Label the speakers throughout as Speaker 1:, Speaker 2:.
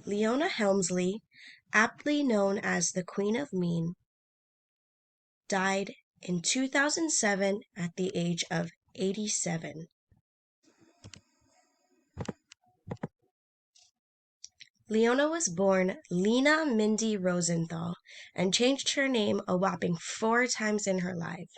Speaker 1: Leona Helmsley, aptly known as the Queen of Mean, died in 2007 at the age of 87. Leona was born Lena Mindy Rosenthal and changed her name a whopping 4 times in her life.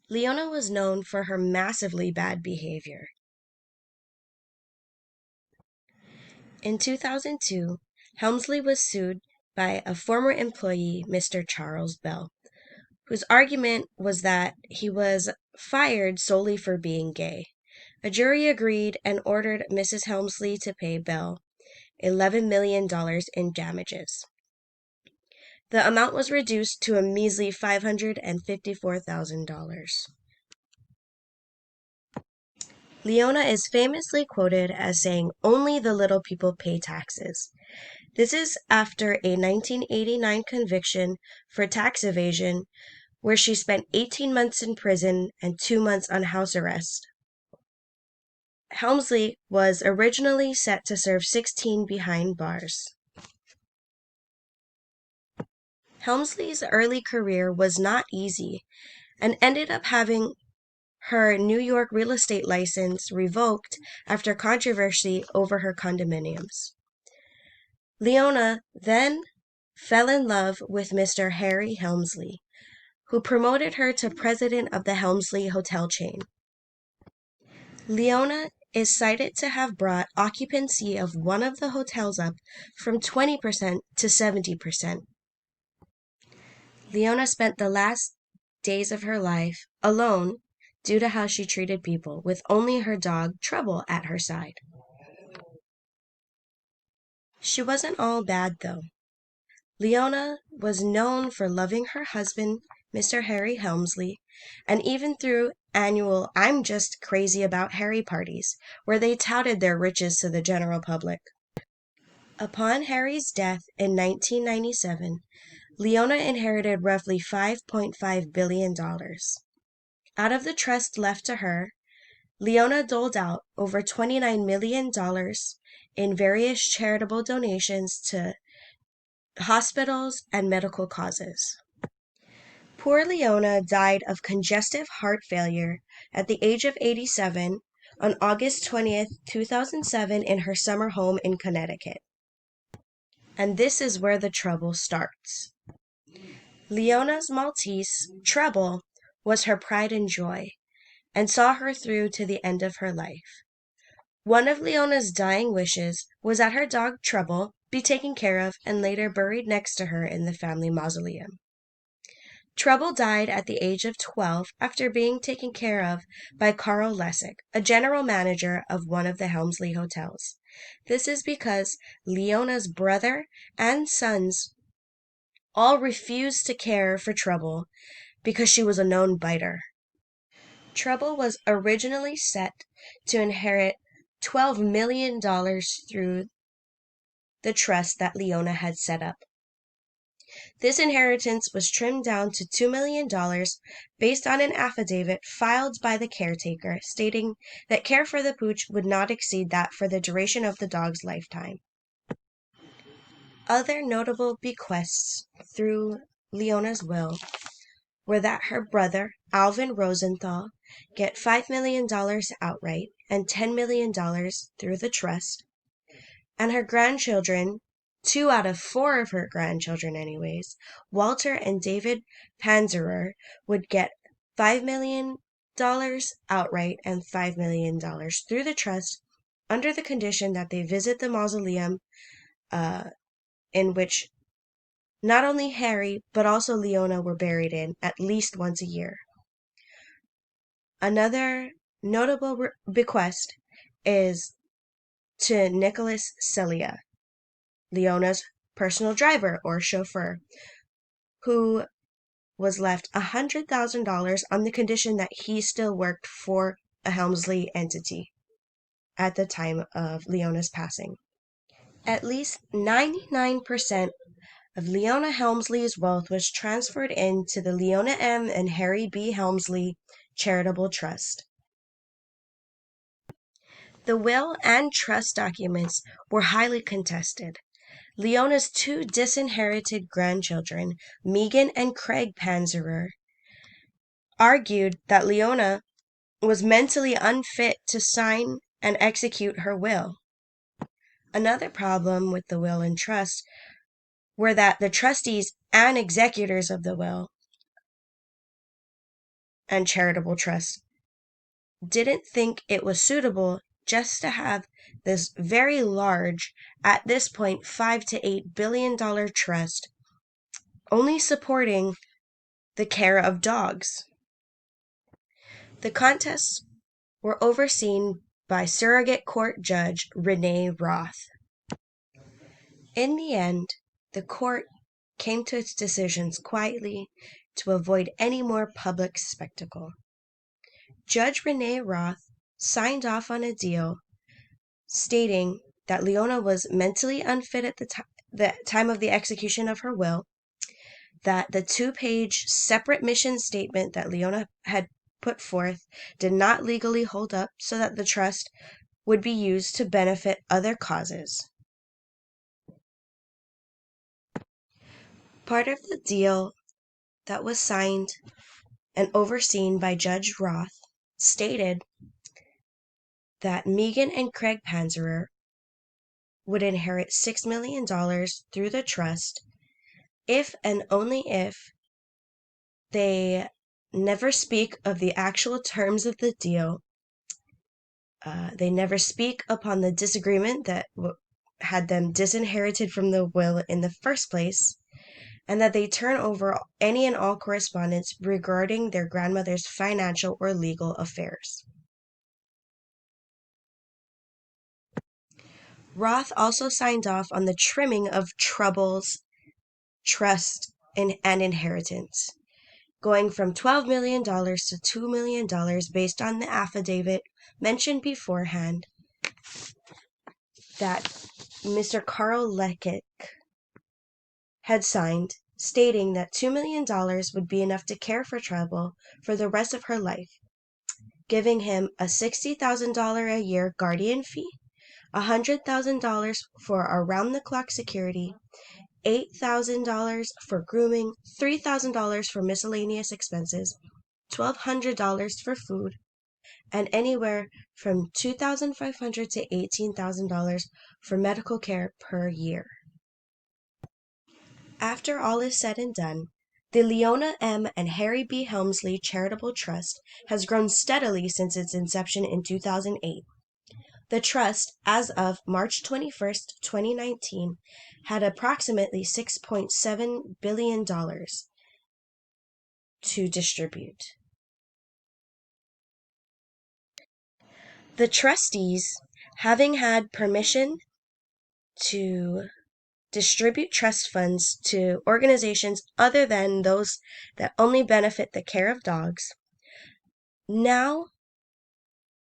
Speaker 1: Leona was known for her massively bad behavior. In 2002, Helmsley was sued by a former employee, Mr. Charles Bell, whose argument was that he was fired solely for being gay. A jury agreed and ordered Mrs. Helmsley to pay Bell $11 million in damages. The amount was reduced to a measly $554,000. Leona is famously quoted as saying, "Only the little people pay taxes." This is after a 1989 conviction for tax evasion, where she spent 18 months in prison and 2 months on house arrest. Helmsley was originally set to serve 16 behind bars. Helmsley's early career was not easy and ended up having her New York real estate license revoked after controversy over her condominiums. Leona then fell in love with Mr. Harry Helmsley, who promoted her to president of the Helmsley hotel chain. Leona is cited to have brought occupancy of one of the hotels up from 20% to 70%. Leona spent the last days of her life alone due to how she treated people, with only her dog Trouble at her side. She wasn't all bad, though. Leona was known for loving her husband, Mr. Harry Helmsley, and even threw annual "I'm just crazy about Harry" parties, where they touted their riches to the general public. Upon Harry's death in 1997, Leona inherited roughly $5.5 billion. Out of the trust left to her, Leona doled out over $29 million in various charitable donations to hospitals and medical causes. Poor Leona died of congestive heart failure at the age of 87 on August 20th, 2007 in her summer home in Connecticut. And this is where the trouble starts. Leona's Maltese, Trouble, was her pride and joy, and saw her through to the end of her life. One of Leona's dying wishes was that her dog Trouble be taken care of and later buried next to her in the family mausoleum. Trouble died at the age of 12 after being taken care of by Carl Lessig, a general manager of one of the Helmsley hotels. This is because Leona's brother and sons all refused to care for Trouble because she was a known biter. Trouble was originally set to inherit $12 million through the trust that Leona had set up. This inheritance was trimmed down to $2 million based on an affidavit filed by the caretaker stating that care for the pooch would not exceed that for the duration of the dog's lifetime. Other notable bequests through Leona's will were that her brother, Alvin Rosenthal, get $5 million outright and $10 million through the trust, and her grandchildren, 2 out of 4 of her grandchildren anyways, Walter and David Panzerer, would get $5 million outright and $5 million through the trust under the condition that they visit the mausoleum in which not only Harry but also Leona were buried in at least once a year. Another notable bequest is to Nicholas Celia, Leona's personal driver or chauffeur, who was left $100,000 on the condition that he still worked for a Helmsley entity at the time of Leona's passing. At least 99% of Leona Helmsley's wealth was transferred into the Leona M. and Harry B. Helmsley Charitable Trust. The will and trust documents were highly contested. Leona's two disinherited grandchildren, Megan and Craig Panzerer, argued that Leona was mentally unfit to sign and execute her will. Another problem with the will and trust were that the trustees and executors of the will and charitable trust didn't think it was suitable just to have this very large, at this point $5 to $8 billion trust only supporting the care of dogs. The contests were overseen by surrogate court judge Renee Roth. In the end, the court came to its decisions quietly to avoid any more public spectacle. Judge Renee Roth signed off on a deal stating that Leona was mentally unfit at the time of the execution of her will, that the 2-page separate mission statement that Leona had put forth did not legally hold up, so that the trust would be used to benefit other causes. Part of the deal that was signed and overseen by Judge Roth stated that Megan and Craig Panzerer would inherit $6 million through the trust if and only if they never speak of the actual terms of the deal. They never speak upon the disagreement that had them disinherited from the will in the first place, and that they turn over any and all correspondence regarding their grandmother's financial or legal affairs. Roth also signed off on the trimming of Trouble's trust and inheritance, going from $12 million to $2 million based on the affidavit mentioned beforehand that Mr. Carl Leckett had signed, stating that $2 million would be enough to care for Trouble for the rest of her life, giving him a $60,000 a year guardian fee, $100,000 for around-the-clock security, $8,000 for grooming, $3,000 for miscellaneous expenses, $1,200 for food, and anywhere from $2,500 to $18,000 for medical care per year. After all is said and done, the Leona M. and Harry B. Helmsley Charitable Trust has grown steadily since its inception in 2008. The trust, as of March 21st, 2019, had approximately $6.7 billion to distribute. The trustees, having had permission to distribute trust funds to organizations other than those that only benefit the care of dogs, now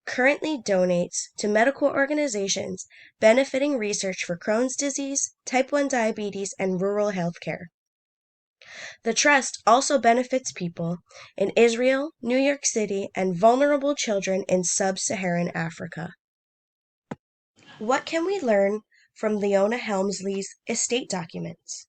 Speaker 1: currently donates to medical organizations benefiting research for Crohn's disease, type 1 diabetes, and rural health care. The trust also benefits people in Israel, New York City, and vulnerable children in sub-Saharan Africa. What can we learn from Leona Helmsley's estate documents?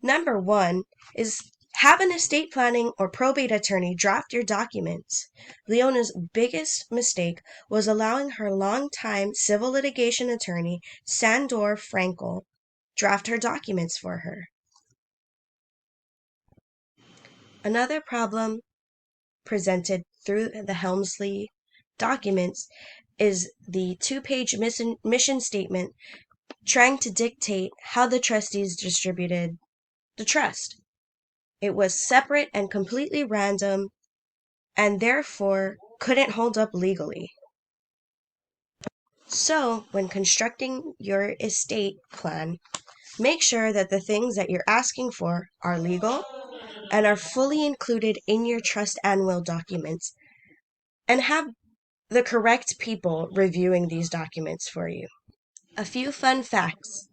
Speaker 1: Number 1 is have an estate planning or probate attorney draft your documents. Leona's biggest mistake was allowing her longtime civil litigation attorney, Sandor Frankel, draft her documents for her. Another problem presented through the Helmsley documents is the 2-page mission statement trying to dictate how the trustees distributed the trust. It was separate and completely random, and therefore couldn't hold up legally. So, when constructing your estate plan, make sure that the things that you're asking for are legal and are fully included in your trust and will documents, and have the correct people reviewing these documents for you. A few fun facts.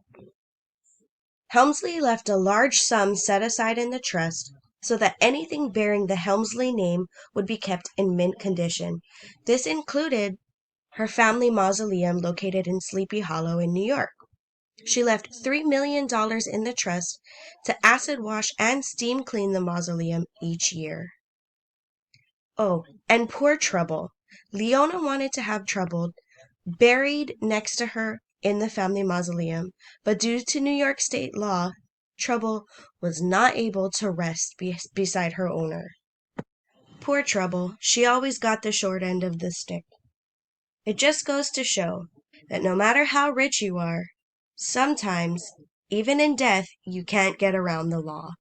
Speaker 1: Helmsley left a large sum set aside in the trust so that anything bearing the Helmsley name would be kept in mint condition. This included her family mausoleum located in Sleepy Hollow in New York. She left $3 million in the trust to acid wash and steam clean the mausoleum each year. Oh, and poor Trouble. Leona wanted to have Trouble buried next to her in the family mausoleum, but due to New York state law, Trouble was not able to rest beside her owner. Poor Trouble, she always got the short end of the stick. It just goes to show that no matter how rich you are, sometimes, even in death, you can't get around the law.